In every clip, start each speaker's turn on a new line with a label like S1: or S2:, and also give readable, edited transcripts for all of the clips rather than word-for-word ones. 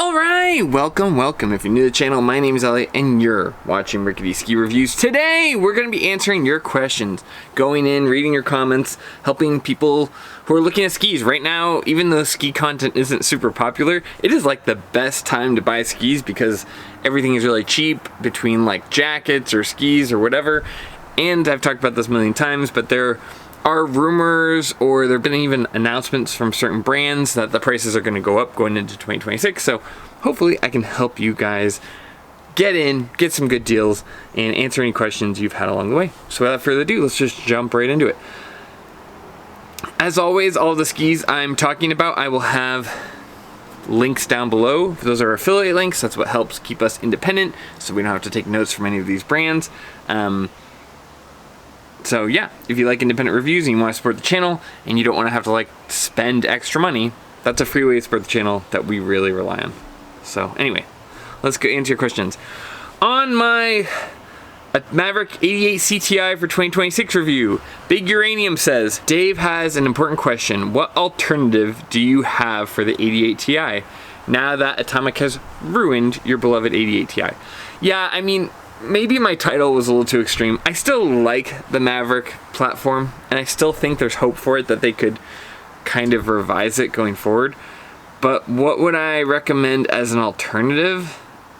S1: Alright, welcome. If you're new to the channel, my name is Elliott and you're watching Rickety Ski Reviews. Today, we're going to be answering your questions, going in, reading your comments, helping people who are looking at skis. Right now, even though ski content isn't super popular, it is like the best time to buy skis because everything is really cheap between like jackets or skis or whatever. And I've talked about this a million times, but there are rumors, or there have been even announcements from certain brands that the prices are going to go up going into 2026. So hopefully I can help you guys get in, get some good deals, and answer any questions you've had along the way. So without further ado, let's just jump right into it. As always, all the skis I'm talking about, I will have links down below. Those are affiliate links. That's what helps keep us independent, so we don't have to take notes from any of these brands. So yeah, if you like independent reviews and you want to support the channel and you don't want to have to like spend extra money, that's a free way to support the channel that we really rely on. So anyway, let's go answer your questions. On my Maverick 88 CTI for 2026 review, Big Uranium says, Dave has an important question. What alternative do you have for the 88 Ti now that Atomic has ruined your beloved 88 Ti? Yeah, I mean, maybe my title was a little too extreme. I still like the Maverick platform, and I still think there's hope for it, that they could kind of revise it going forward. But what would I recommend as an alternative?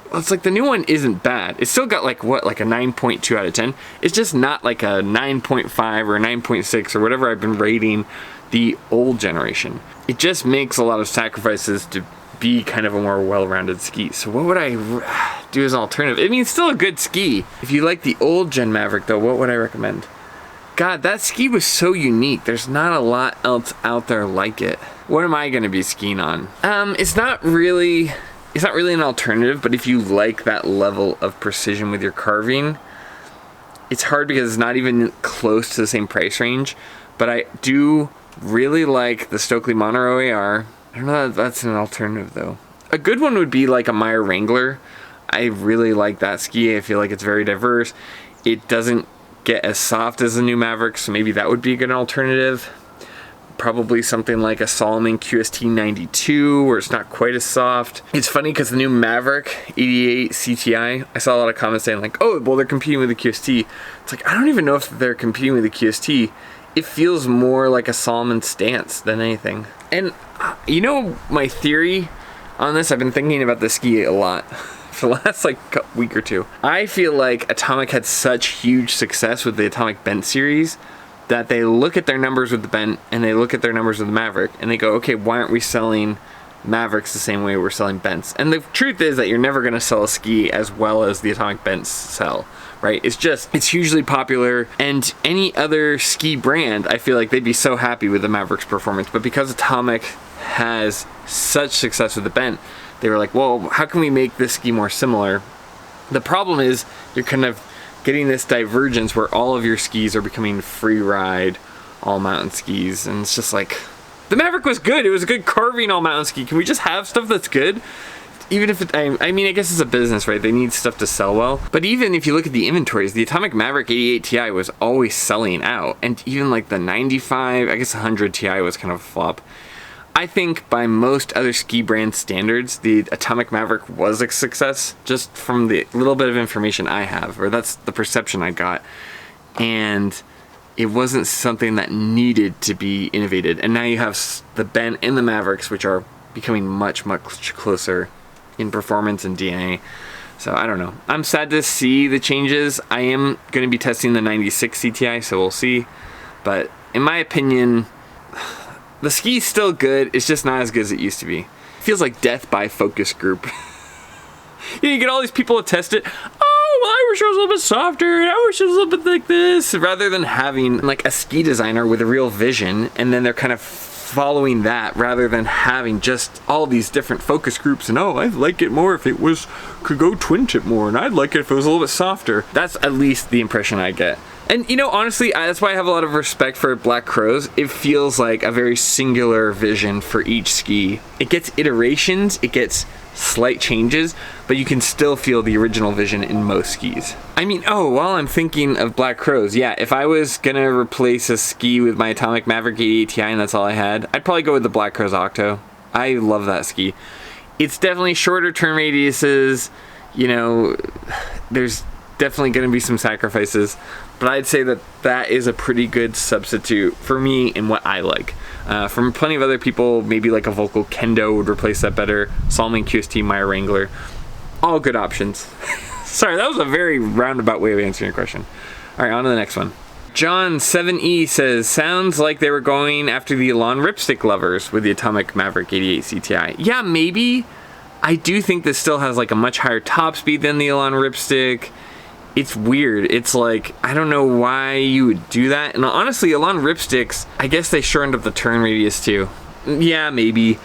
S1: Well, it's like the new one isn't bad. It's still got like what, like a 9.2 out of 10. It's just not like a 9.5 or a 9.6 or whatever I've been rating the old generation. It just makes a lot of sacrifices to be kind of a more well-rounded ski. So what would I do as an alternative? I mean, it's still a good ski. If you like the old gen Maverick though, what would I recommend? God, that ski was so unique. There's not a lot else out there like it. What am I gonna be skiing on? It's not really an alternative, but if you like that level of precision with your carving, it's hard because it's not even close to the same price range. But I do really like the Stokely Monero AR. I don't know if that's an alternative though. A good one would be like a Meyer Wrangler. I really like that ski. I feel like it's very diverse. It doesn't get as soft as the new Maverick, so maybe that would be a good alternative. Probably something like a Salomon QST 92, where it's not quite as soft. It's funny because the new Maverick 88 CTI, I saw a lot of comments saying like, oh, well, they're competing with the QST. It's like, I don't even know if they're competing with the QST. It feels more like a Salomon stance than anything. And you know my theory on this? I've been thinking about this ski a lot for the last like week or two. I feel like Atomic had such huge success with the Atomic Bent series that they look at their numbers with the Bent and they look at their numbers with the Maverick and they go, okay, why aren't we selling Mavericks the same way we're selling Bents? And the truth is that you're never going to sell a ski as well as the Atomic Bents sell, right? It's hugely popular, and any other ski brand, I feel like they'd be so happy with the Maverick's performance, but because Atomic has such success with the Bent, they were like, well, how can we make this ski more similar? The problem is you're kind of getting this divergence where all of your skis are becoming free ride, all mountain skis, and it's just like, the Maverick was good. It was a good carving all mountain ski. Can we just have stuff that's good? Even if it, I mean, I guess it's a business, right? They need stuff to sell well. But even if you look at the inventories, the Atomic Maverick 88 Ti was always selling out. And even like the 95, I guess 100 Ti was kind of a flop. I think by most other ski brand standards, the Atomic Maverick was a success, just from the little bit of information I have, or that's the perception I got. And it wasn't something that needed to be innovated. And now you have the Bent and the Mavericks, which are becoming much, much closer in performance and DNA. So I don't know. I'm sad to see the changes. I am going to be testing the 96 CTI, so we'll see. But in my opinion, the ski's still good. It's just not as good as it used to be. It feels like death by focus group. You get all these people to test it. Oh, well, I wish it was a little bit softer. I wish it was a little bit like this. Rather than having like a ski designer with a real vision, and then they're kind of following that rather than having just all these different focus groups and, oh, I'd like it more if it could go twin tip more, and I'd like it if it was a little bit softer. That's at least the impression I get. And you know, honestly, that's why I have a lot of respect for Blackcrows. It feels like a very singular vision for each ski. It gets iterations, it gets slight changes, but you can still feel the original vision in most skis. I mean, oh, while I'm thinking of Blackcrows, yeah, if I was gonna replace a ski with my Atomic Maverick 88 Ti and that's all I had, I'd probably go with the Blackcrows Octo. I love that ski. It's definitely shorter turn radiuses, you know, there's definitely going to be some sacrifices, but I'd say that that is a pretty good substitute for me and what I like. From plenty of other people, maybe like a Volkl Kendo would replace that better, Salomon QST, Meyer Wrangler, all good options. Sorry, that was a very roundabout way of answering your question. All right, on to the next one. John 7E says, sounds like they were going after the Elan ripstick lovers with the Atomic Maverick 88 CTI. Yeah, maybe. I do think this still has like a much higher top speed than the Elan ripstick. It's weird. It's like, I don't know why you would do that. And honestly, Elan ripsticks, I guess they shortened up the turn radius too. Yeah, maybe.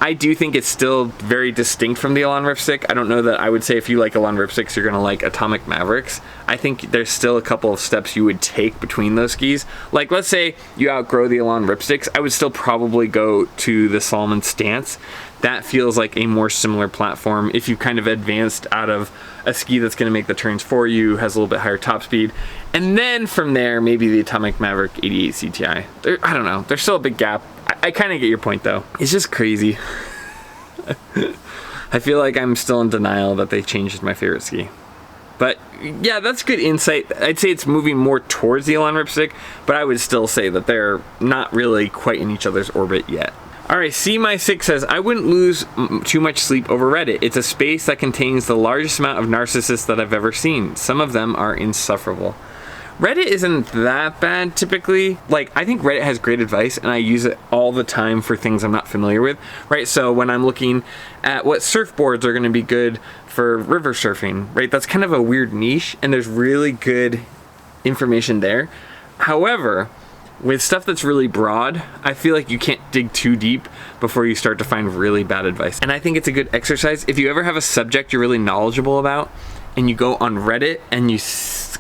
S1: I do think it's still very distinct from the Elan ripstick. I don't know that I would say if you like Elan ripsticks, you're gonna like Atomic Mavericks. I think there's still a couple of steps you would take between those skis. Like, let's say you outgrow the Elan ripsticks, I would still probably go to the Salomon Stance. That feels like a more similar platform if you kind of advanced out of a ski that's going to make the turns for you, has a little bit higher top speed, and then from there maybe the Atomic Maverick 88 CTI. I don't know, there's still a big gap. I kind of get your point though. It's just crazy. I feel like I'm still in denial that they changed my favorite ski. But yeah, that's good insight. I'd say it's moving more towards the Elan ripstick, but I would still say that they're not really quite in each other's orbit yet. Alright, C-My6 says, I wouldn't lose too much sleep over Reddit. It's a space that contains the largest amount of narcissists that I've ever seen. Some of them are insufferable. Reddit isn't that bad typically. Like, I think Reddit has great advice and I use it all the time for things I'm not familiar with, right? So when I'm looking at what surfboards are going to be good for river surfing, right? That's kind of a weird niche and there's really good information there. However, with stuff that's really broad, I feel like you can't dig too deep before you start to find really bad advice. And I think it's a good exercise. If you ever have a subject you're really knowledgeable about and you go on Reddit and you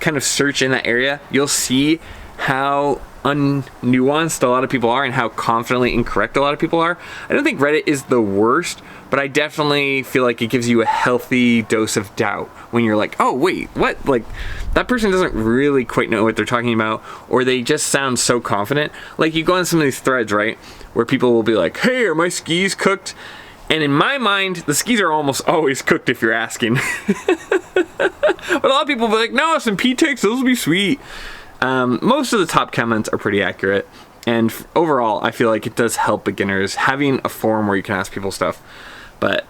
S1: kind of search in that area, you'll see how unnuanced a lot of people are and how confidently incorrect a lot of people are. I don't think Reddit is the worst, but I definitely feel like it gives you a healthy dose of doubt when you're like, oh wait, what? Like, that person doesn't really quite know what they're talking about, or they just sound so confident. Like, you go on some of these threads, right, where people will be like, hey, are my skis cooked? And in my mind, the skis are almost always cooked if you're asking. But a lot of people will be like, no, some P-Tex, those will be sweet. Most of the top comments are pretty accurate. And overall, I feel like it does help beginners having a forum where you can ask people stuff. But,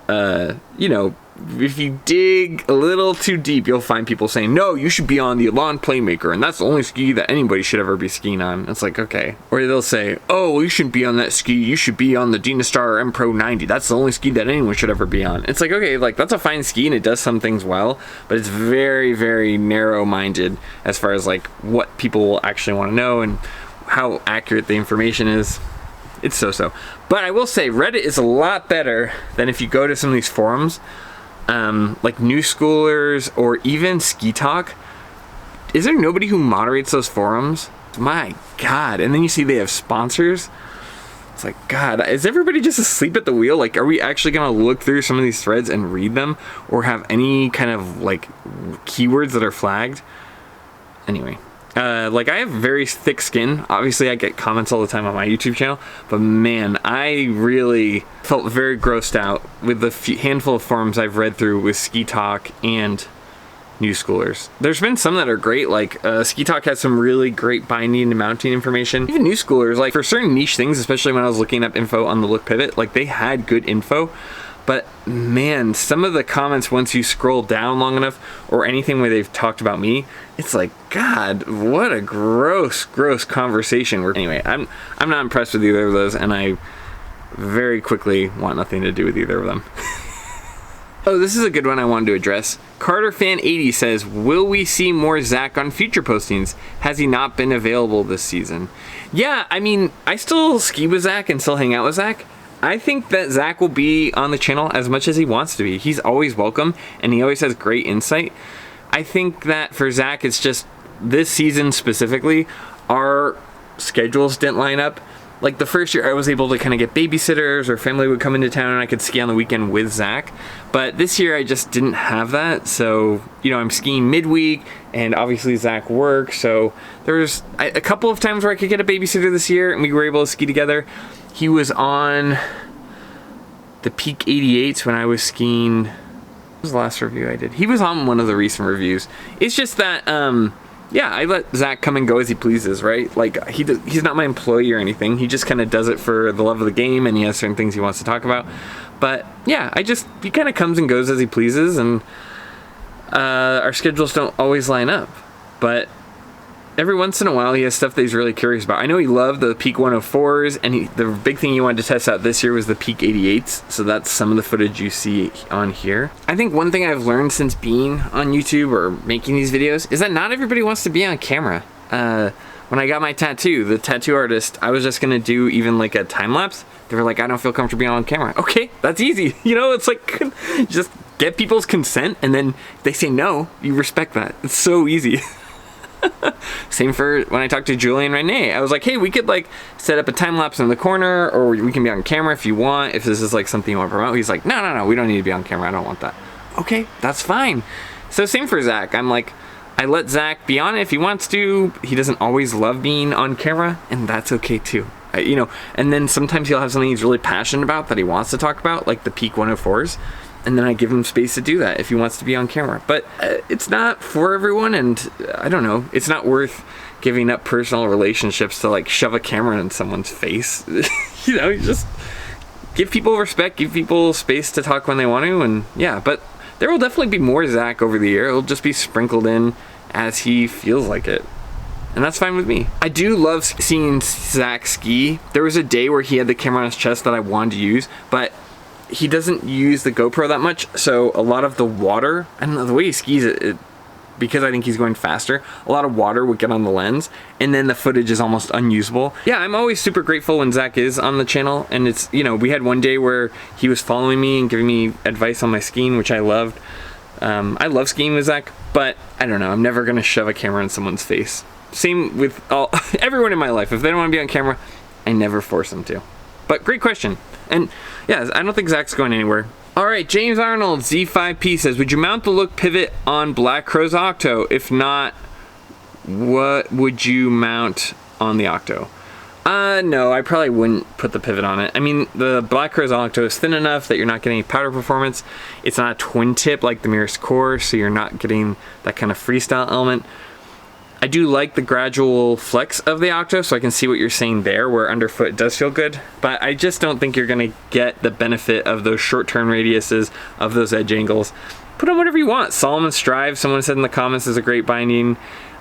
S1: you know, if you dig a little too deep, you'll find people saying, no, you should be on the Elan Playmaker, and that's the only ski that anybody should ever be skiing on. It's like, okay. Or they'll say, oh, well, you shouldn't be on that ski. You should be on the Dynastar M Pro 90. That's the only ski that anyone should ever be on. It's like, okay, like, that's a fine ski, and it does some things well, but it's very, very narrow-minded as far as, like, what people will actually want to know and how accurate the information is. It's so-so. But I will say, Reddit is a lot better than if you go to some of these forums, like New Schoolers or even Ski Talk. Is there nobody who moderates those forums? My God. And then you see they have sponsors. It's like, God, is everybody just asleep at the wheel? Like, are we actually going to look through some of these threads and read them or have any kind of, like, keywords that are flagged? Anyway. Like, I have very thick skin. Obviously, I get comments all the time on my YouTube channel, but man, I really felt very grossed out with the handful of forums I've read through with Ski Talk and New Schoolers. There's been some that are great, like Ski Talk has some really great binding and mounting information. Even New Schoolers, like for certain niche things, especially when I was looking up info on the Look Pivot, like they had good info. But man, some of the comments, once you scroll down long enough or anything where they've talked about me, it's like, God, what a gross conversation. Anyway, I'm not impressed with either of those, and I very quickly want nothing to do with either of them. Oh, this is a good one I wanted to address. Carter Fan 80 says, will we see more Zach on future postings? Has he not been available this season? Yeah, I mean, I still ski with Zach and still hang out with Zach. I think that Zach will be on the channel as much as he wants to be. He's always welcome, and he always has great insight. I think that for Zach, it's just this season specifically, our schedules didn't line up. Like the first year, I was able to kind of get babysitters or family would come into town and I could ski on the weekend with Zach. But this year, I just didn't have that. So, you know, I'm skiing midweek, and obviously Zach works. So there's a couple of times where I could get a babysitter this year, and we were able to ski together. He was on the Peak 88s when I was skiing. What was the last review I did? He was on one of the recent reviews. It's just that, yeah, I let Zach come and go as he pleases, right? Like, he's not my employee or anything. He just kind of does it for the love of the game, and he has certain things he wants to talk about. But, yeah, he kind of comes and goes as he pleases, and our schedules don't always line up. But every once in a while, he has stuff that he's really curious about. I know he loved the Peak 104s, and the big thing he wanted to test out this year was the Peak 88s, so that's some of the footage you see on here. I think one thing I've learned since being on YouTube or making these videos is that not everybody wants to be on camera. When I got my tattoo, the tattoo artist, I was just gonna do even like a time lapse. They were like, I don't feel comfortable being on camera. Okay, that's easy. You know, it's like, just get people's consent, and then if they say no, you respect that. It's so easy. Same for when I talked to Julie and Renee. I was like, hey, we could like set up a time lapse in the corner, or we can be on camera if you want, if this is like something you want to promote. He's like, no, we don't need to be on camera. I don't want that. Okay, that's fine. So same for Zach. I'm like, I let Zach be on it if he wants to. He doesn't always love being on camera, and that's okay too. You know, and then sometimes he'll have something he's really passionate about that he wants to talk about, like the Peak 104s. And then I give him space to do that if he wants to be on camera. But it's not for everyone, and I don't know. It's not worth giving up personal relationships to like shove a camera in someone's face. You know, you just give people respect, give people space to talk when they want to, and yeah. But there will definitely be more Zach over the year. It'll just be sprinkled in as he feels like it. And that's fine with me. I do love seeing Zach ski. There was a day where he had the camera on his chest that I wanted to use, but he doesn't use the GoPro that much, so a lot of the water, I don't know, the way he skis it, because I think he's going faster, a lot of water would get on the lens, and then the footage is almost unusable. Yeah, I'm always super grateful when Zach is on the channel, and it's, you know, we had one day where he was following me and giving me advice on my skiing, which I loved. I love skiing with Zach, but I don't know, I'm never gonna shove a camera in someone's face. Same with everyone in my life. If they don't want to be on camera, I never force them to. But great question. And yeah, I don't think Zach's going anywhere. All right, James Arnold, Z5P says, would you mount the look pivot on Blackcrows Octo? If not, what would you mount on the Octo? No, I probably wouldn't put the pivot on it. I mean, the Blackcrows Octo is thin enough that you're not getting any powder performance. It's not a twin tip like the Mirror's Core, so you're not getting that kind of freestyle element. I do like the gradual flex of the Octo, so I can see what you're saying there, where underfoot does feel good, but I just don't think you're gonna get the benefit of those short turn radiuses, of those edge angles. Put on whatever you want. Salomon Strive, someone said in the comments, is a great binding.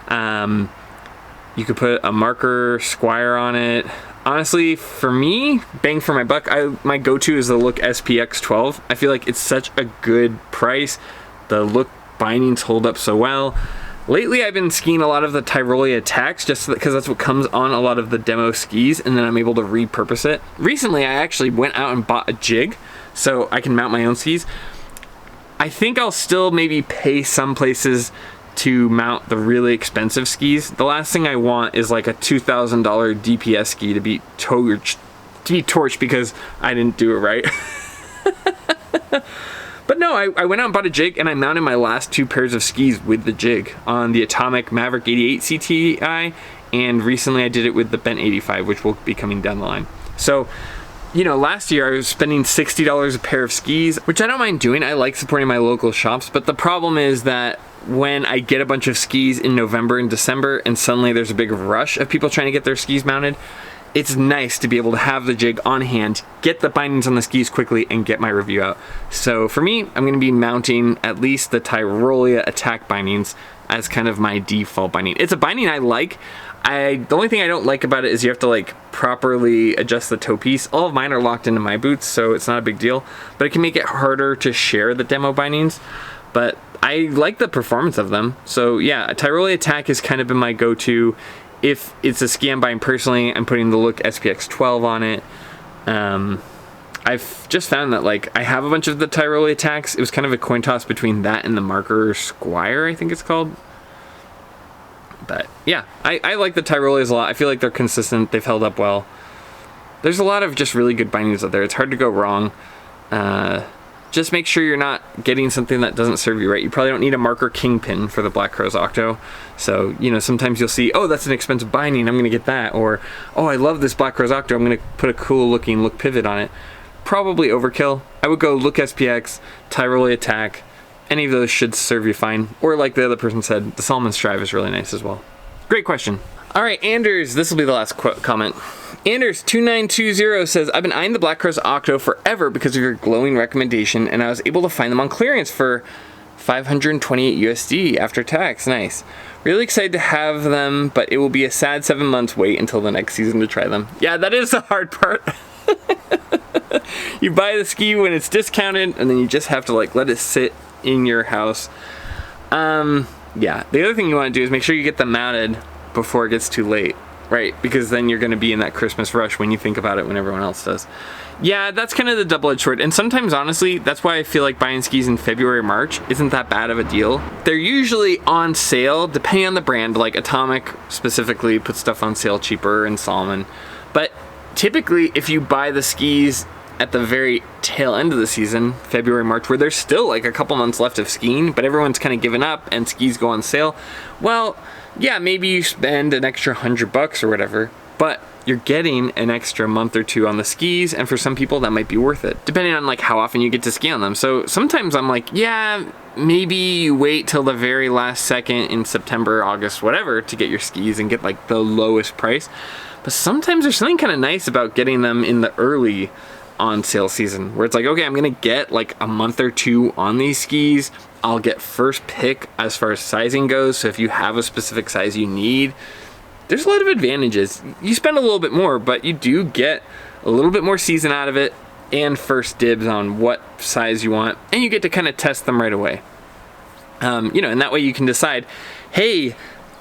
S1: You could put a marker Squire on it. Honestly, for me, bang for my buck, my go-to is the Look SPX 12. I feel like it's such a good price. The Look bindings hold up so well. Lately, I've been skiing a lot of the Tyrolia Attacks just because that's what comes on a lot of the demo skis, and then I'm able to repurpose it. Recently, I actually went out and bought a jig so I can mount my own skis. I think I'll still maybe pay some places to mount the really expensive skis. The last thing I want is like a $2,000 DPS ski to be torched because I didn't do it right. But no, I went out and bought a jig, and I mounted my last two pairs of skis with the jig on the Atomic Maverick 88 CTI, and recently I did it with the Bent 85, which will be coming down the line. So, you know, last year I was spending $60 a pair of skis, which I don't mind doing. I like supporting my local shops, but the problem is that when I get a bunch of skis in November and December, and suddenly there's a big rush of people trying to get their skis mounted, it's nice to be able to have the jig on hand, get the bindings on the skis quickly, and get my review out. So for me, I'm going to be mounting at least the Tyrolia Attack bindings as kind of my default binding. It's a binding I like. The only thing I don't like about it is you have to like properly adjust the toe piece. All of mine are locked into my boots, so it's not a big deal, but it can make it harder to share the demo bindings. But I like the performance of them. So yeah, Tyrolia Attack has kind of been my go-to. If it's a ski I'm buying personally, I'm putting the Look SPX 12 on it. I've just found that like I have a bunch of the Tyrolia Attacks. It was kind of a coin toss between that and the marker Squire, I think it's called. But yeah, I like the Tyrolias a lot. I feel like they're consistent. They've held up well. There's a lot of just really good bindings out there. It's hard to go wrong. Just make sure you're not getting something that doesn't serve you right. You probably don't need a marker kingpin for the Blackcrows Octo. So, you know, sometimes you'll see, oh, that's an expensive binding, I'm going to get that. Or, oh, I love this Blackcrows Octo, I'm going to put a cool looking look pivot on it. probably overkill. I would go Look SPX, Tyrolean Attack. Any of those should serve you fine. Or like the other person said, the Salomon Strive is really nice as well. Great question. All right, Anders, this will be the last comment. Anders2920 says, I've been eyeing the Blackcrows Octo forever because of your glowing recommendation, and I was able to find them on clearance for 528 USD after tax. Nice. Really excited to have them, but it will be a sad 7 months wait until the next season to try them. Yeah, that is the hard part. You buy the ski when it's discounted, and then you just have to like let it sit in your house. Yeah, the other thing you want to do is make sure you get them mounted before it gets too late, right? Because then you're going to be in that Christmas rush when you think about it when everyone else does. Yeah, that's kind of the double-edged sword. And sometimes, honestly, that's why I feel like buying skis in February or March isn't that bad of a deal. They're usually on sale, depending on the brand. Like Atomic specifically puts stuff on sale cheaper, and Salomon. But typically, if you buy the skis at the very tail end of the season, February, March, where there's still like a couple months left of skiing, but everyone's kind of given up and skis go on sale, well, yeah, maybe you spend an extra $100 or whatever, but you're getting an extra month or two on the skis, and for some people that might be worth it, depending on like how often you get to ski on them. So sometimes I'm like, yeah, maybe you wait till the very last second in September, August, whatever, to get your skis and get like the lowest price. But sometimes there's something kind of nice about getting them in the early on sale season, where it's like, okay, I'm gonna get like a month or two on these skis. I'll get first pick as far as sizing goes, so if you have a specific size you need, there's a lot of advantages. You spend a little bit more, but you do get a little bit more season out of it and first dibs on what size you want, and you get to kind of test them right away. You know, and that way you can decide, hey,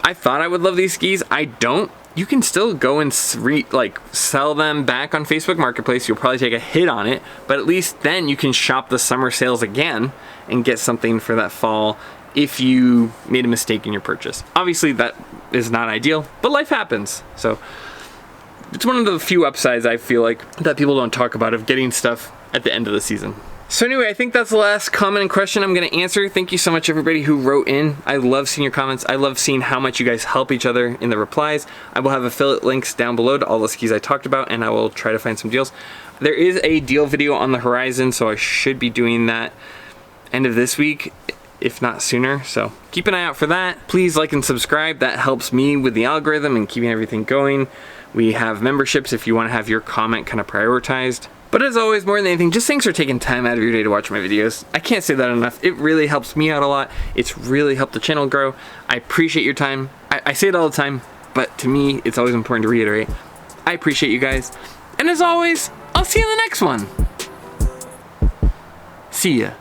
S1: I thought I would love these skis, I don't. You can still go and sell them back on Facebook Marketplace. You'll probably take a hit on it, but at least then you can shop the summer sales again and get something for that fall if you made a mistake in your purchase. Obviously that is not ideal, but life happens. So it's one of the few upsides I feel like that people don't talk about of getting stuff at the end of the season. So anyway, I think that's the last comment and question I'm going to answer. Thank you so much, everybody who wrote in. I love seeing your comments. I love seeing how much you guys help each other in the replies. I will have affiliate links down below to all the skis I talked about, and I will try to find some deals. There is a deal video on the horizon, so I should be doing that end of this week, if not sooner. So keep an eye out for that. Please like and subscribe. That helps me with the algorithm and keeping everything going. We have memberships if you want to have your comment kind of prioritized. But as always, more than anything, just thanks for taking time out of your day to watch my videos. I can't say that enough. It really helps me out a lot. It's really helped the channel grow. I appreciate your time. I say it all the time, but to me, it's always important to reiterate. I appreciate you guys. And as always, I'll see you in the next one. See ya.